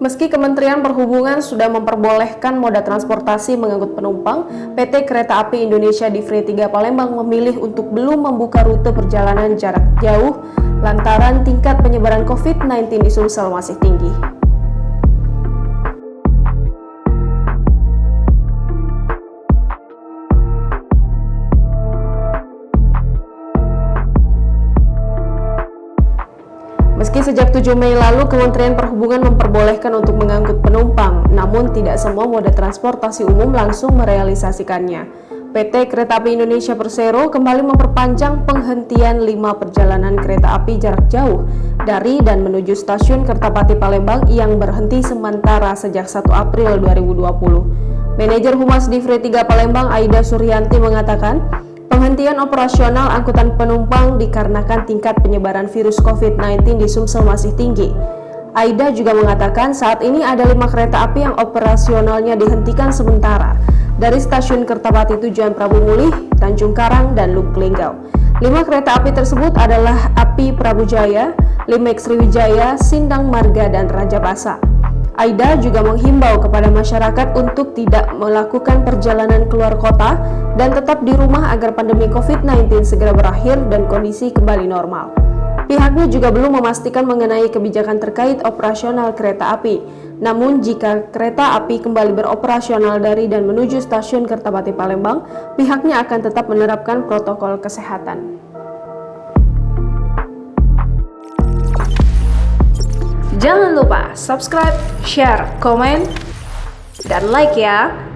Meski Kementerian Perhubungan sudah memperbolehkan moda transportasi mengangkut penumpang, PT Kereta Api Indonesia Divre 3 Palembang memilih untuk belum membuka rute perjalanan jarak jauh lantaran tingkat penyebaran COVID-19 di Sumsel masih tinggi. Meski sejak 7 Mei lalu Kementerian Perhubungan memperbolehkan untuk mengangkut penumpang, namun tidak semua moda transportasi umum langsung merealisasikannya. PT Kereta Api Indonesia Persero kembali memperpanjang penghentian 5 perjalanan kereta api jarak jauh dari dan menuju stasiun Kertapati Palembang yang berhenti sementara sejak 1 April 2020. Manajer Humas Divre 3 Palembang Aida Suryanti mengatakan, penghentian operasional angkutan penumpang dikarenakan tingkat penyebaran virus COVID-19 di Sumsel masih tinggi. Aida juga mengatakan saat ini ada 5 kereta api yang operasionalnya dihentikan sementara dari stasiun Kertapati tujuan Prabu Mulih, Tanjung Karang, dan Luk Linggau. 5 kereta api tersebut adalah Api Prabu Jaya, Limek Sriwijaya, Sindang Marga, dan Raja Basa. Aida juga menghimbau kepada masyarakat untuk tidak melakukan perjalanan keluar kota dan tetap di rumah agar pandemi COVID-19 segera berakhir dan kondisi kembali normal. Pihaknya juga belum memastikan mengenai kebijakan terkait operasional kereta api. Namun jika kereta api kembali beroperasional dari dan menuju stasiun Kertapati Palembang, pihaknya akan tetap menerapkan protokol kesehatan. Jangan lupa subscribe, share, komen, dan like ya!